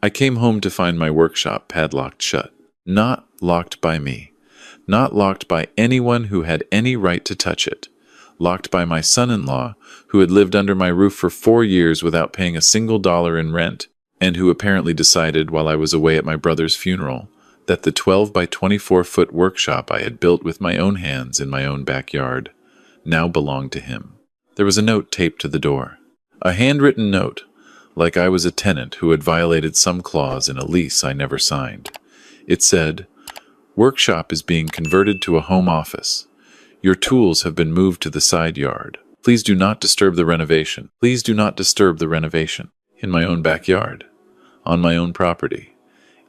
I came home to find my workshop padlocked shut. Not locked by me. Not locked by anyone who had any right to touch it. Locked by my son-in-law, who had lived under my roof for 4 years without paying a single dollar in rent, and who apparently decided while I was away at my brother's funeral that the 12 by 24-foot workshop I had built with my own hands in my own backyard now belonged to him. There was a note taped to the door. A handwritten note, like I was a tenant who had violated some clause in a lease I never signed. It said, "Workshop is being converted to a home office. Your tools have been moved to the side yard. Please do not disturb the renovation. Please do not disturb the renovation." In my own backyard. On my own property.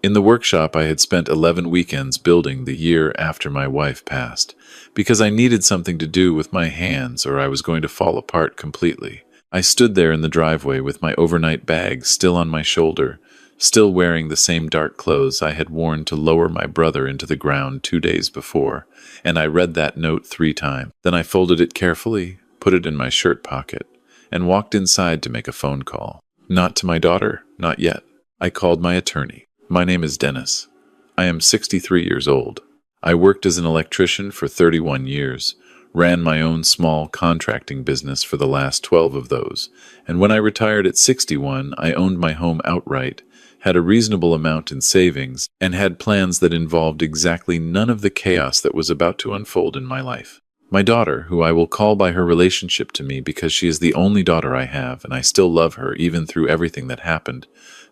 In the workshop I had spent 11 weekends building the year after my wife passed, because I needed something to do with my hands or I was going to fall apart completely. I stood there in the driveway with my overnight bag still on my shoulder, still wearing the same dark clothes I had worn to lower my brother into the ground 2 days before, and I read that note 3 times. Then I folded it carefully, put it in my shirt pocket, and walked inside to make a phone call. Not to my daughter, not yet. I called my attorney. My name is Dennis. I am 63 years old. I worked as an electrician for 31 years, ran my own small contracting business for the last 12 of those, and when I retired at 61, I owned my home outright, had a reasonable amount in savings, and had plans that involved exactly none of the chaos that was about to unfold in my life. My daughter, who I will call by her relationship to me because she is the only daughter I have, and I still love her even through everything that happened,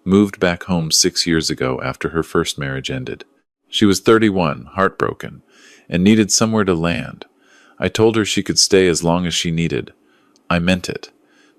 moved back home 6 years ago after her first marriage ended. She was 31, heartbroken, and needed somewhere to land. I told her she could stay as long as she needed. I meant it.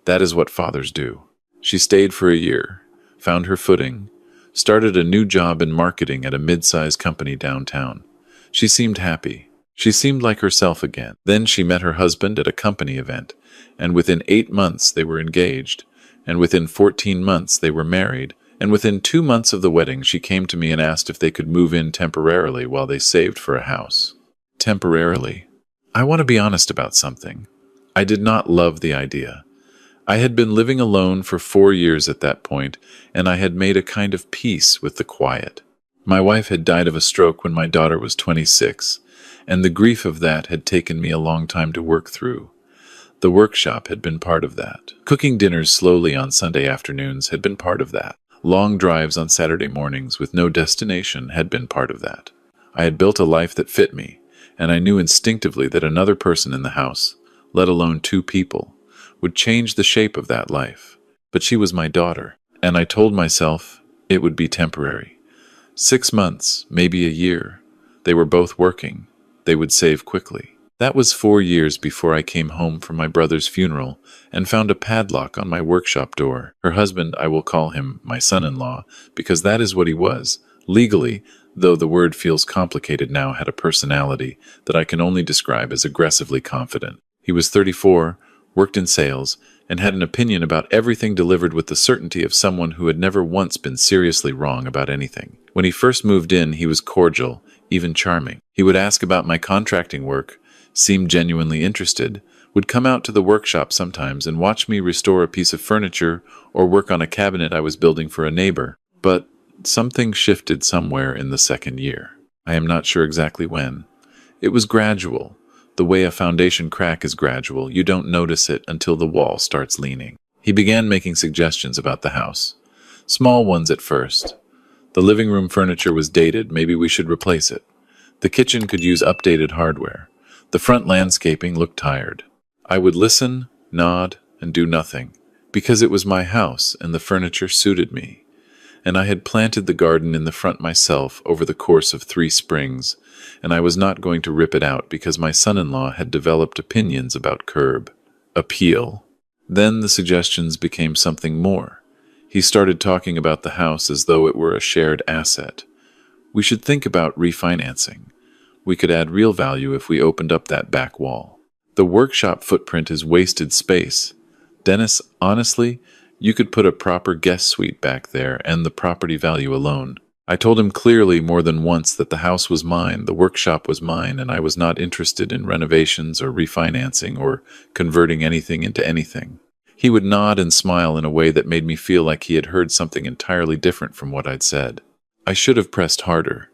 That is what fathers do. She stayed for a year, found her footing, started a new job in marketing at a mid-sized company downtown. She seemed happy. She seemed like herself again. Then she met her husband at a company event, and within 8 months they were engaged, and within 14 months they were married, and within 2 months of the wedding she came to me and asked if they could move in temporarily while they saved for a house. Temporarily. I want to be honest about something. I did not love the idea. I had been living alone for 4 years at that point, and I had made a kind of peace with the quiet. My wife had died of a stroke when my daughter was 26, and the grief of that had taken me a long time to work through. The workshop had been part of that. Cooking dinners slowly on Sunday afternoons had been part of that. Long drives on Saturday mornings with no destination had been part of that. I had built a life that fit me, and I knew instinctively that another person in the house, let alone 2 people, would change the shape of that life. But she was my daughter, and I told myself it would be temporary. 6 months, maybe a year. They were both working. They would save quickly. That was 4 years before I came home from my brother's funeral and found a padlock on my workshop door. Her husband, I will call him my son-in-law, because that is what he was. Legally, though the word feels complicated now, had a personality that I can only describe as aggressively confident. He was 34, worked in sales, and had an opinion about everything delivered with the certainty of someone who had never once been seriously wrong about anything. When he first moved in, he was cordial, even charming. He would ask about my contracting work, seemed genuinely interested, would come out to the workshop sometimes and watch me restore a piece of furniture or work on a cabinet I was building for a neighbor. But something shifted somewhere in the 2nd year. I am not sure exactly when. It was gradual. The way a foundation crack is gradual, you don't notice it until the wall starts leaning. He began making suggestions about the house. Small ones at first. The living room furniture was dated, maybe we should replace it. The kitchen could use updated hardware. The front landscaping looked tired. I would listen, nod, and do nothing, because it was my house and the furniture suited me. And I had planted the garden in the front myself over the course of 3 springs, and I was not going to rip it out because my son-in-law had developed opinions about curb appeal. Then the suggestions became something more. He started talking about the house as though it were a shared asset. We should think about refinancing. We could add real value if we opened up that back wall. The workshop footprint is wasted space. Dennis, honestly, you could put a proper guest suite back there and the property value alone. I told him clearly more than once that the house was mine, the workshop was mine, and I was not interested in renovations or refinancing or converting anything into anything. He would nod and smile in a way that made me feel like he had heard something entirely different from what I'd said. I should have pressed harder.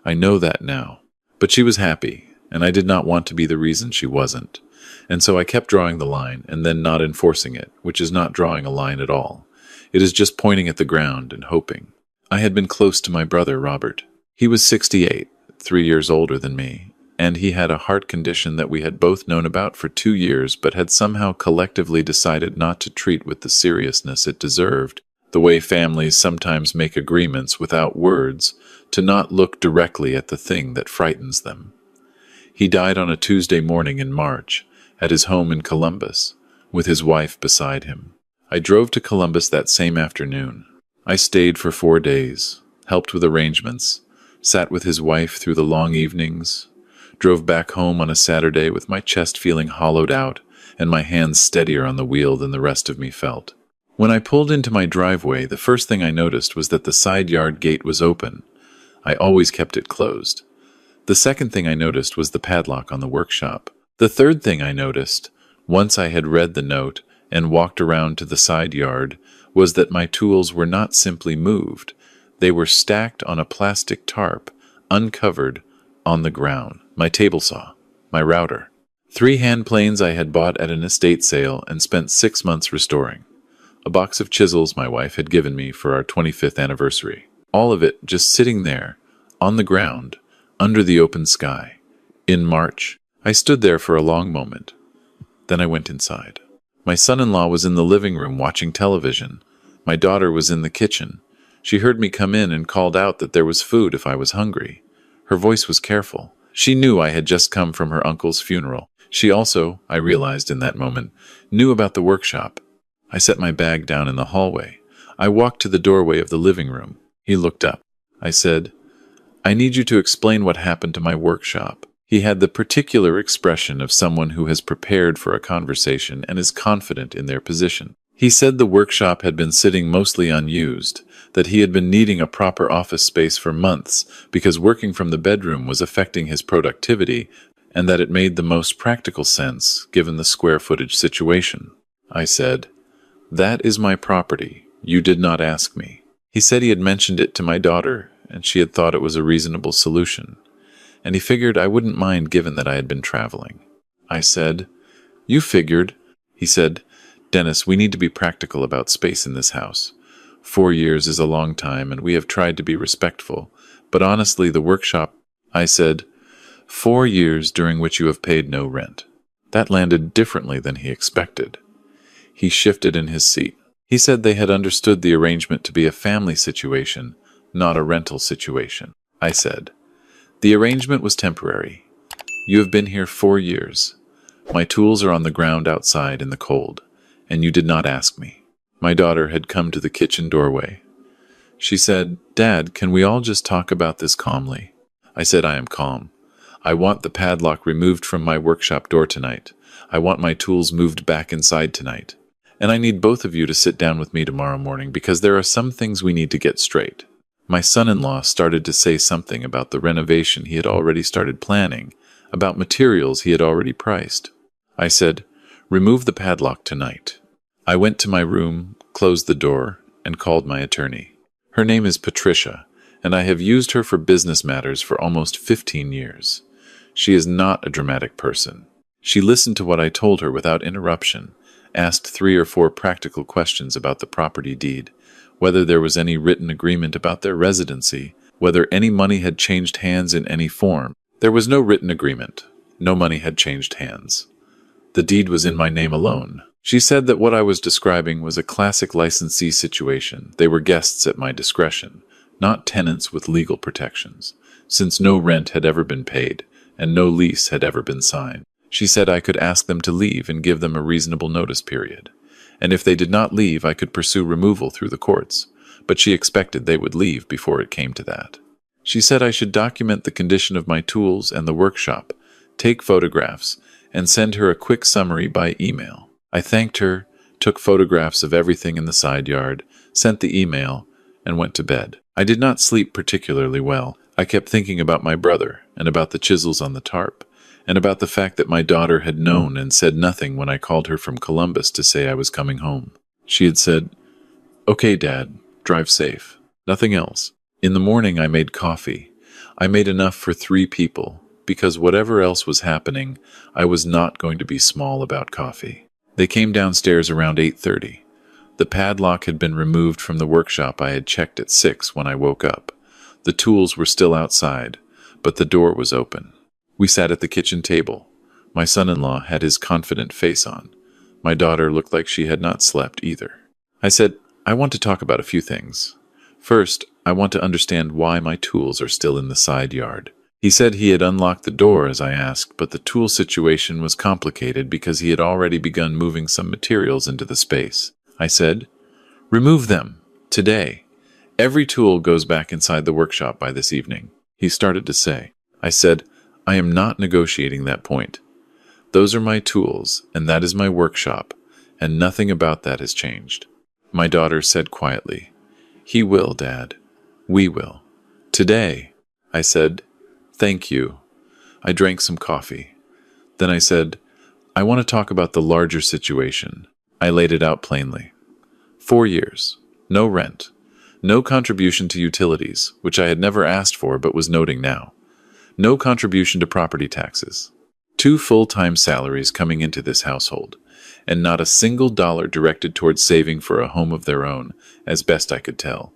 I know that now. But she was happy, and I did not want to be the reason she wasn't. And so I kept drawing the line and then not enforcing it, which is not drawing a line at all. It is just pointing at the ground and hoping. I had been close to my brother, Robert. He was 68, 3 years older than me, and he had a heart condition that we had both known about for 2 years but had somehow collectively decided not to treat with the seriousness it deserved, the way families sometimes make agreements without words to not look directly at the thing that frightens them. He died on a Tuesday morning in March, at his home in Columbus, with his wife beside him. I drove to Columbus that same afternoon. I stayed for 4 days, helped with arrangements, sat with his wife through the long evenings, drove back home on a Saturday with my chest feeling hollowed out and my hands steadier on the wheel than the rest of me felt. When I pulled into my driveway, the first thing I noticed was that the side yard gate was open. I always kept it closed. The second thing I noticed was the padlock on the workshop. The third thing I noticed, once I had read the note and walked around to the side yard, was that my tools were not simply moved. They were stacked on a plastic tarp, uncovered, on the ground. My table saw, my router, 3 hand planes I had bought at an estate sale and spent 6 months restoring, a box of chisels my wife had given me for our 25th anniversary. All of it just sitting there, on the ground, under the open sky. In March, I stood there for a long moment. Then I went inside. My son-in-law was in the living room watching television. My daughter was in the kitchen. She heard me come in and called out that there was food if I was hungry. Her voice was careful. She knew I had just come from her uncle's funeral. She also, I realized in that moment, knew about the workshop. I set my bag down in the hallway. I walked to the doorway of the living room. He looked up. I said, "I need you to explain what happened to my workshop." He had the particular expression of someone who has prepared for a conversation and is confident in their position. He said the workshop had been sitting mostly unused, that he had been needing a proper office space for months because working from the bedroom was affecting his productivity, and that it made the most practical sense given the square footage situation. I said, "That is my property. You did not ask me." He said he had mentioned it to my daughter, and she had thought it was a reasonable solution, and he figured I wouldn't mind given that I had been traveling. I said, "You figured." He said, "Dennis, we need to be practical about space in this house. 4 years is a long time, and we have tried to be respectful, but honestly, the workshop—" I said, 4 years during which you have paid no rent." That landed differently than he expected. He shifted in his seat. He said they had understood the arrangement to be a family situation, not a rental situation. I said, "The arrangement was temporary. You have been here 4 years. My tools are on the ground outside in the cold, and you did not ask me." My daughter had come to the kitchen doorway. She said, "Dad, can we all just talk about this calmly?" I said, "I am calm. I want the padlock removed from my workshop door tonight. I want my tools moved back inside tonight. And I need both of you to sit down with me tomorrow morning because there are some things we need to get straight." My son-in-law started to say something about the renovation he had already started planning, about materials he had already priced. I said, "Remove the padlock tonight." I went to my room, closed the door, and called my attorney. Her name is Patricia, and I have used her for business matters for almost 15 years. She is not a dramatic person. She listened to what I told her without interruption, asked 3 or 4 practical questions about the property deed, whether there was any written agreement about their residency, whether any money had changed hands in any form. There was no written agreement. No money had changed hands. The deed was in my name alone. She said that what I was describing was a classic licensee situation. They were guests at my discretion, not tenants with legal protections, since no rent had ever been paid and no lease had ever been signed. She said I could ask them to leave and give them a reasonable notice period, and if they did not leave, I could pursue removal through the courts, but she expected they would leave before it came to that. She said I should document the condition of my tools and the workshop, take photographs, and send her a quick summary by email. I thanked her, took photographs of everything in the side yard, sent the email, and went to bed. I did not sleep particularly well. I kept thinking about my brother and about the chisels on the tarp, and about the fact that my daughter had known and said nothing when I called her from Columbus to say I was coming home. She had said, "Okay, Dad, drive safe." Nothing else. In the morning, I made coffee. I made enough for 3 people, because whatever else was happening, I was not going to be small about coffee. They came downstairs around 8:30. The padlock had been removed from the workshop I had checked at 6 when I woke up. The tools were still outside, but the door was open. We sat at the kitchen table. My son-in-law had his confident face on. My daughter looked like she had not slept either. I said, "I want to talk about a few things. First, I want to understand why my tools are still in the side yard." He said he had unlocked the door as I asked, but the tool situation was complicated because he had already begun moving some materials into the space. I said, "Remove them, today. Every tool goes back inside the workshop by this evening." He started to say. I said, "I am not negotiating that point. Those are my tools, and that is my workshop, and nothing about that has changed." My daughter said quietly, "He will, Dad. We will. Today." I said, "Thank you." I drank some coffee. Then I said, "I want to talk about the larger situation." I laid it out plainly. 4 years. No rent. No contribution to utilities, which I had never asked for but was noting now. No contribution to property taxes. 2 full-time salaries coming into this household, and not a single dollar directed towards saving for a home of their own, as best I could tell,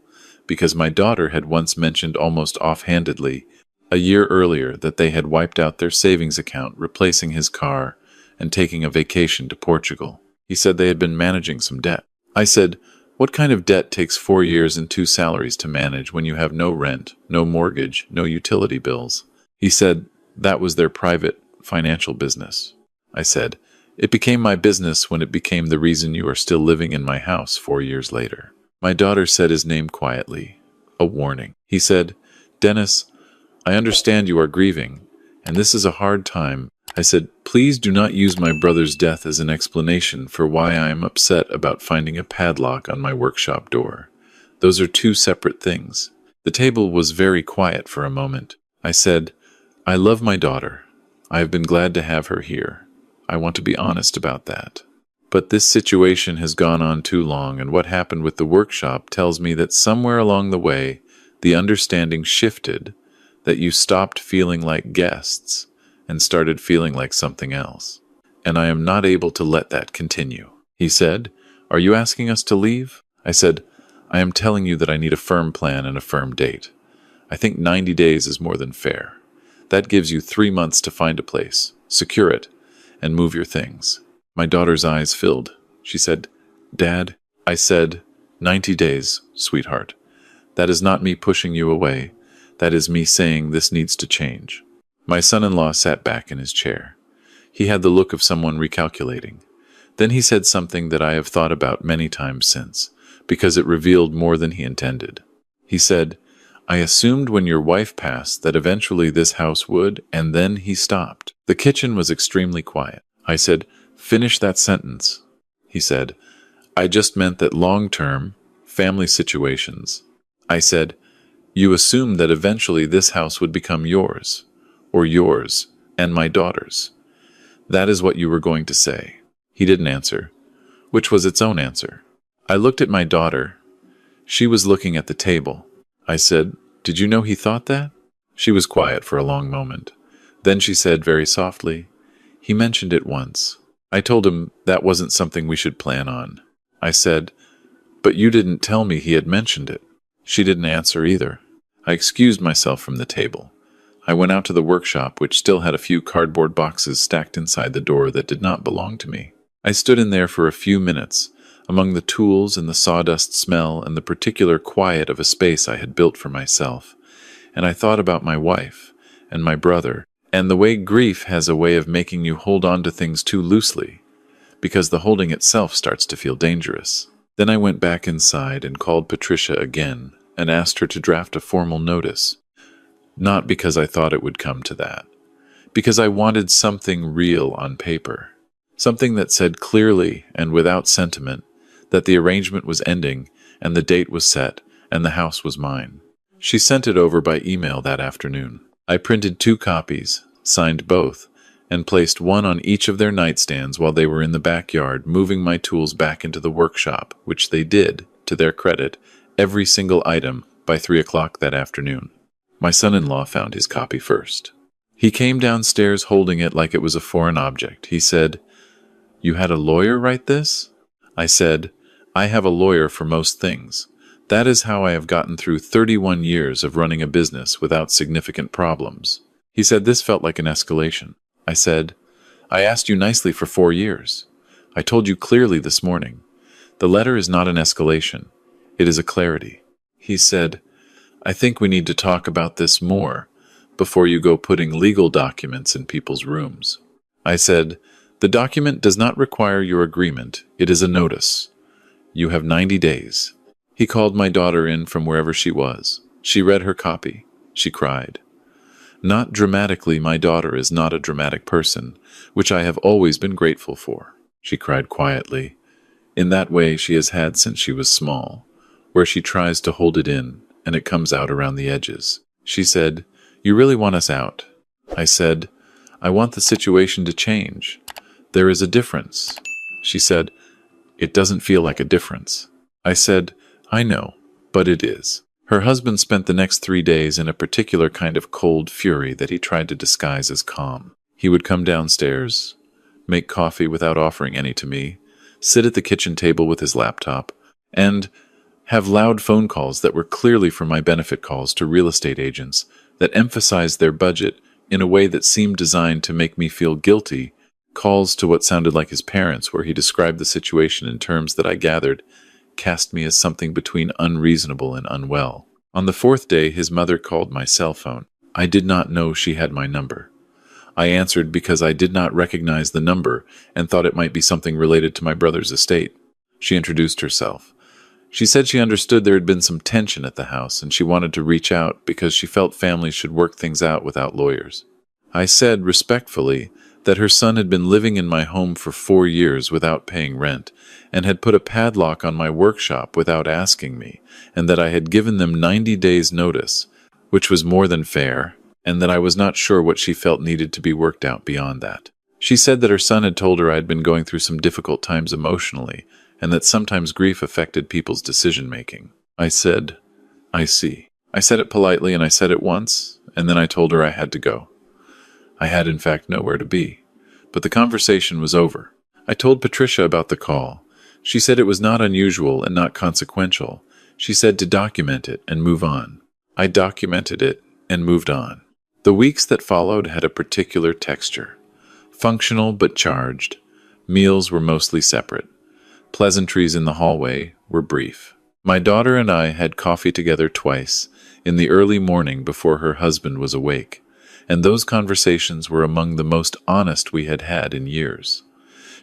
because my daughter had once mentioned almost offhandedly a year earlier that they had wiped out their savings account, replacing his car and taking a vacation to Portugal. He said they had been managing some debt. I said, "What kind of debt takes 4 years and 2 salaries to manage when you have no rent, no mortgage, no utility bills?" He said that was their private financial business. I said, "It became my business when it became the reason you are still living in my house 4 years later." My daughter said his name quietly, a warning. He said, "Dennis, I understand you are grieving, and this is a hard time." I said, "Please do not use my brother's death as an explanation for why I am upset about finding a padlock on my workshop door. Those are 2 separate things." The table was very quiet for a moment. I said, "I love my daughter. I have been glad to have her here. I want to be honest about that. But this situation has gone on too long, and what happened with the workshop tells me that somewhere along the way, the understanding shifted, that you stopped feeling like guests and started feeling like something else. And I am not able to let that continue." He said, "Are you asking us to leave?" I said, "I am telling you that I need a firm plan and a firm date. I think 90 days is more than fair. That gives you 3 months to find a place, secure it, and move your things." My daughter's eyes filled. She said, "Dad," I said, 90 days, sweetheart. That is not me pushing you away. That is me saying this needs to change." My son-in-law sat back in his chair. He had the look of someone recalculating. Then he said something that I have thought about many times since, because it revealed more than he intended. He said, "I assumed when your wife passed that eventually this house would," and then he stopped. The kitchen was extremely quiet. I said, "Finish that sentence." He said, "I just meant that long-term, family situations." I said, "You assumed that eventually this house would become yours, or yours, and my daughter's. That is what you were going to say." He didn't answer, which was its own answer. I looked at my daughter. She was looking at the table. I said, "Did you know he thought that?" She was quiet for a long moment. Then she said very softly, "He mentioned it once. I told him that wasn't something we should plan on." I said, "But you didn't tell me he had mentioned it." She didn't answer either. I excused myself from the table. I went out to the workshop, which still had a few cardboard boxes stacked inside the door that did not belong to me. I stood in there for a few minutes, among the tools and the sawdust smell and the particular quiet of a space I had built for myself, and I thought about my wife and my brother, and the way grief has a way of making you hold on to things too loosely, because the holding itself starts to feel dangerous. Then I went back inside and called Patricia again and asked her to draft a formal notice. Not because I thought it would come to that, because I wanted something real on paper, something that said clearly and without sentiment that the arrangement was ending and the date was set and the house was mine. She sent it over by email that afternoon. I printed 2 copies, signed both, and placed one on each of their nightstands while they were in the backyard, moving my tools back into the workshop, which they did, to their credit, every single item by 3 o'clock that afternoon. My son-in-law found his copy first. He came downstairs holding it like it was a foreign object. He said, "You had a lawyer write this?" I said, "I have a lawyer for most things. That is how I have gotten through 31 years of running a business without significant problems." He said this felt like an escalation. I said, "I asked you nicely for 4 years. I told you clearly this morning. The letter is not an escalation. It is a clarity." He said, "I think we need to talk about this more before you go putting legal documents in people's rooms." I said, "The document does not require your agreement. It is a notice. You have 90 days. He called my daughter in from wherever she was. She read her copy. She cried. Not dramatically, my daughter is not a dramatic person, which I have always been grateful for. She cried quietly. In that way she has had since she was small, where she tries to hold it in, and it comes out around the edges. She said, "You really want us out?" I said, "I want the situation to change. There is a difference." She said, "It doesn't feel like a difference." I said, "I know, but it is." Her husband spent the next 3 days in a particular kind of cold fury that he tried to disguise as calm. He would come downstairs, make coffee without offering any to me, sit at the kitchen table with his laptop, and have loud phone calls that were clearly for my benefit calls to real estate agents that emphasized their budget in a way that seemed designed to make me feel guilty, calls to what sounded like his parents where he described the situation in terms that I gathered cast me as something between unreasonable and unwell. On the 4th day, his mother called my cell phone. I did not know she had my number. I answered because I did not recognize the number and thought it might be something related to my brother's estate. She introduced herself. She said she understood there had been some tension at the house and she wanted to reach out because she felt families should work things out without lawyers. I said respectfully that her son had been living in my home for 4 years without paying rent and had put a padlock on my workshop without asking me, and that I had given them 90 days' notice, which was more than fair, and that I was not sure what she felt needed to be worked out beyond that. She said that her son had told her I had been going through some difficult times emotionally, and that sometimes grief affected people's decision-making. I said, "I see." I said it politely, and I said it once, and then I told her I had to go. I had, in fact, nowhere to be. But the conversation was over. I told Patricia about the call. She said it was not unusual and not consequential. She said to document it and move on. I documented it and moved on. The weeks that followed had a particular texture. Functional but charged. Meals were mostly separate. Pleasantries in the hallway were brief. My daughter and I had coffee together twice, in the early morning before her husband was awake, and those conversations were among the most honest we had had in years.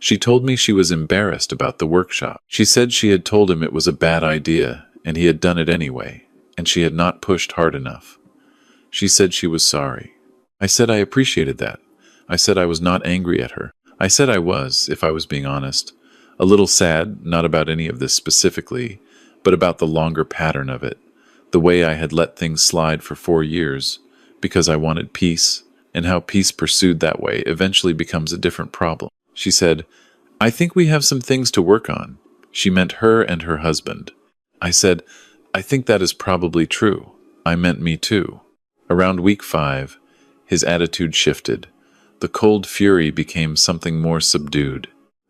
She told me she was embarrassed about the workshop. She said she had told him it was a bad idea, and he had done it anyway, and she had not pushed hard enough. She said she was sorry. I said I appreciated that. I said I was not angry at her. I said I was, if I was being honest, a little sad, not about any of this specifically, but about the longer pattern of it, the way I had let things slide for 4 years, because I wanted peace, and how peace pursued that way eventually becomes a different problem. She said, "I think we have some things to work on." She meant her and her husband. I said, "I think that is probably true. I meant me too." Around week 5, his attitude shifted. The cold fury became something more subdued.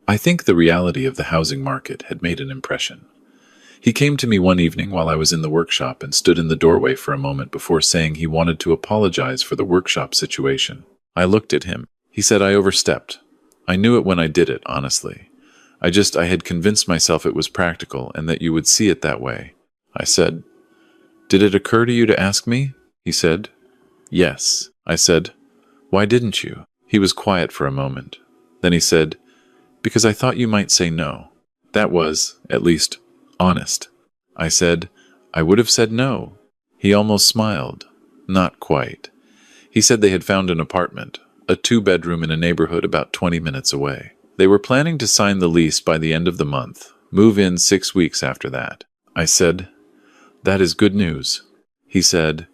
I think the reality of the housing market had made an impression. He came to me one evening while I was in the workshop and stood in the doorway for a moment before saying he wanted to apologize for the workshop situation. I looked at him. He said I overstepped. I knew it when I did it, honestly. I had convinced myself it was practical and that you would see it that way. I said, "Did it occur to you to ask me?" He said, "Yes." I said, "Why didn't you?" He was quiet for a moment. Then he said, "Because I thought you might say no." That was, at least, honest. I said, "I would have said no." He almost smiled. Not quite. He said they had found an apartment, a 2-bedroom in a neighborhood about 20 minutes away. They were planning to sign the lease by the end of the month, move in 6 weeks after that. I said, "That is good news." He said,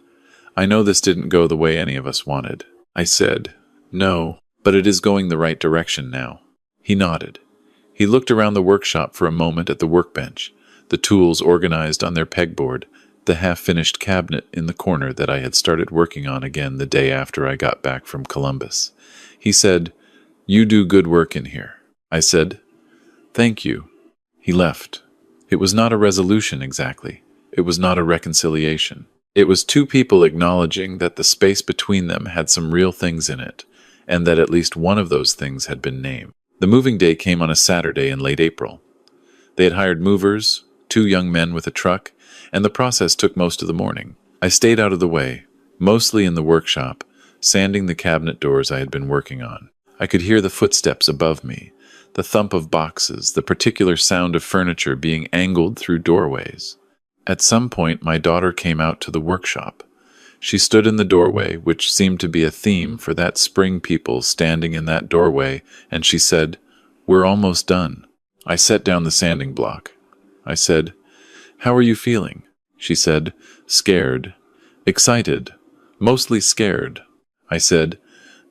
"I know this didn't go the way any of us wanted." I said, "No, but it is going the right direction now." He nodded. He looked around the workshop for a moment at the workbench, the tools organized on their pegboard, the half-finished cabinet in the corner that I had started working on again the day after I got back from Columbus. He said, "You do good work in here." I said, "Thank you." He left. It was not a resolution exactly. It was not a reconciliation. It was two people acknowledging that the space between them had some real things in it, and that at least one of those things had been named. The moving day came on a Saturday in late April. They had hired movers, 2 young men with a truck, and the process took most of the morning. I stayed out of the way, mostly in the workshop, sanding the cabinet doors I had been working on. I could hear the footsteps above me, the thump of boxes, the particular sound of furniture being angled through doorways. At some point, my daughter came out to the workshop. She stood in the doorway, which seemed to be a theme for that spring people standing in that doorway, and she said, "We're almost done." I set down the sanding block. I said, "How are you feeling?" She said, "Scared." "Excited." "Mostly scared." I said,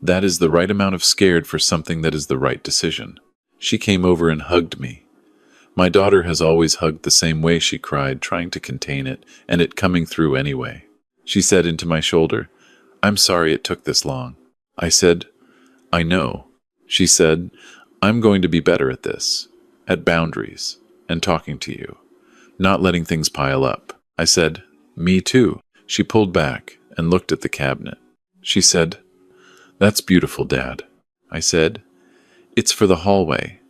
"That is the right amount of scared for something that is the right decision." She came over and hugged me. My daughter has always hugged the same way. She cried, trying to contain it, and it coming through anyway. She said into my shoulder, "I'm sorry it took this long." I said, "I know." She said, "I'm going to be better at this, at boundaries, and talking to you, not letting things pile up." I said, "Me too." She pulled back and looked at the cabinet. She said, "That's beautiful, Dad." I said, "It's for the hallway.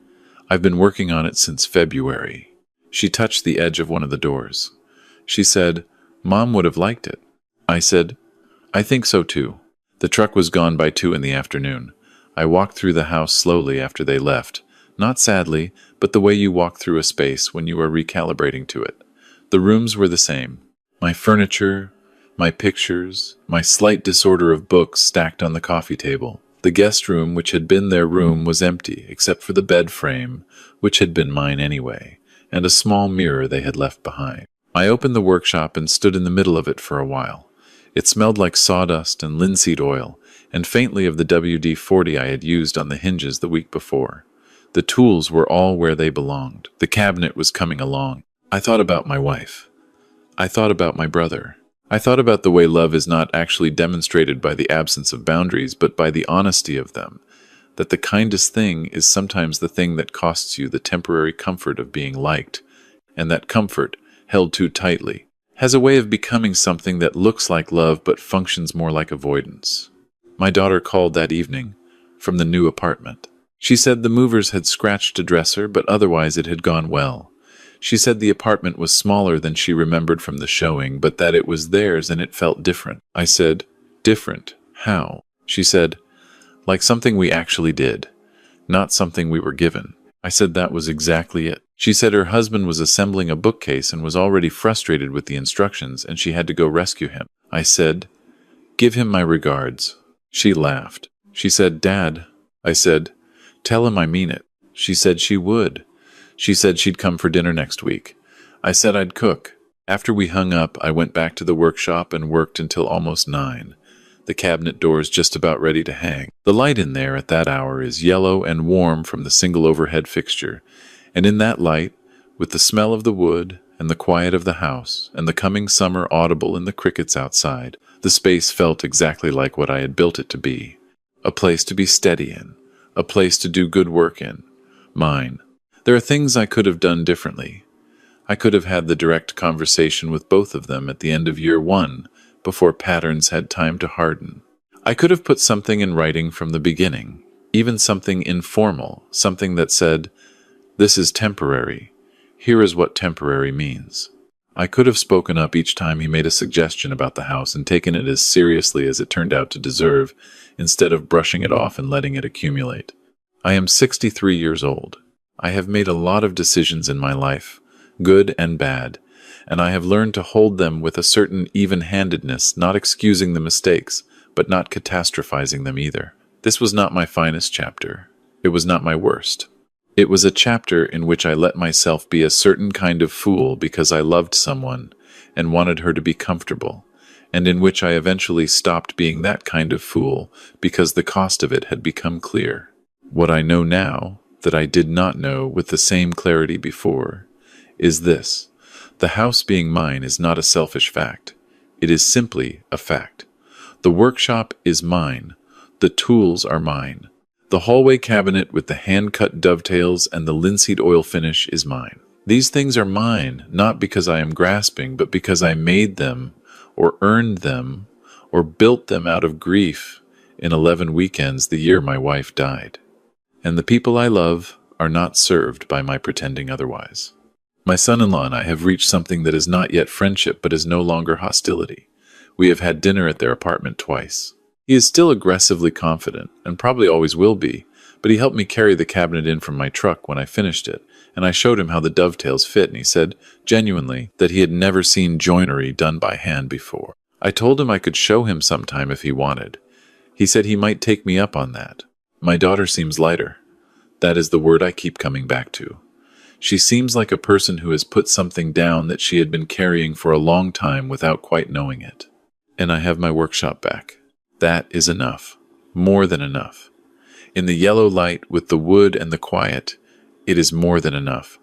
I've been working on it since February." She touched the edge of one of the doors. She said, "Mom would have liked it." I said, "I think so too." The truck was gone by 2 in the afternoon. I walked through the house slowly after they left, not sadly, but the way you walk through a space when you are recalibrating to it. The rooms were the same. My furniture, my pictures, my slight disorder of books stacked on the coffee table. The guest room, which had been their room, was empty, except for the bed frame, which had been mine anyway, and a small mirror they had left behind. I opened the workshop and stood in the middle of it for a while. It smelled like sawdust and linseed oil, and faintly of the WD-40 I had used on the hinges the week before. The tools were all where they belonged. The cabinet was coming along. I thought about my wife. I thought about my brother. I thought about the way love is not actually demonstrated by the absence of boundaries, but by the honesty of them. That the kindest thing is sometimes the thing that costs you the temporary comfort of being liked, and that comfort, held too tightly, has a way of becoming something that looks like love but functions more like avoidance. My daughter called that evening from the new apartment. She said the movers had scratched a dresser, but otherwise it had gone well. She said the apartment was smaller than she remembered from the showing, but that it was theirs and it felt different. I said, "Different? How?" She said, "Like something we actually did, not something we were given." I said that was exactly it. She said her husband was assembling a bookcase and was already frustrated with the instructions, and she had to go rescue him. I said, "Give him my regards." She laughed. She said, "Dad." I said, "Tell him I mean it." She said she would. She said she'd come for dinner next week. I said I'd cook. After we hung up, I went back to the workshop and worked until almost 9. The cabinet doors just about ready to hang. The light in there at that hour is yellow and warm from the single overhead fixture, and in that light, with the smell of the wood and the quiet of the house and the coming summer audible in the crickets outside, the space felt exactly like what I had built it to be. A place to be steady in, a place to do good work in. Mine. There are things I could have done differently. I could have had the direct conversation with both of them at the end of year 1, before patterns had time to harden. I could have put something in writing from the beginning, even something informal, something that said, "This is temporary. Here is what temporary means." I could have spoken up each time he made a suggestion about the house and taken it as seriously as it turned out to deserve, instead of brushing it off and letting it accumulate. I am 63 years old. I have made a lot of decisions in my life, good and bad, and I have learned to hold them with a certain even-handedness, not excusing the mistakes, but not catastrophizing them either. This was not my finest chapter. It was not my worst. It was a chapter in which I let myself be a certain kind of fool because I loved someone and wanted her to be comfortable, and in which I eventually stopped being that kind of fool because the cost of it had become clear. What I know now, that I did not know with the same clarity before, is this: the house being mine is not a selfish fact. It is simply a fact. The workshop is mine. The tools are mine. The hallway cabinet with the hand-cut dovetails and the linseed oil finish is mine. These things are mine, not because I am grasping, but because I made them, or earned them, or built them out of grief in 11 weekends the year my wife died. And the people I love are not served by my pretending otherwise. My son-in-law and I have reached something that is not yet friendship, but is no longer hostility. We have had dinner at their apartment twice. He is still aggressively confident, and probably always will be, but he helped me carry the cabinet in from my truck when I finished it, and I showed him how the dovetails fit, and he said, genuinely, that he had never seen joinery done by hand before. I told him I could show him sometime if he wanted. He said he might take me up on that. My daughter seems lighter. That is the word I keep coming back to. She seems like a person who has put something down that she had been carrying for a long time without quite knowing it. And I have my workshop back. That is enough. More than enough. In the yellow light, with the wood and the quiet, it is more than enough.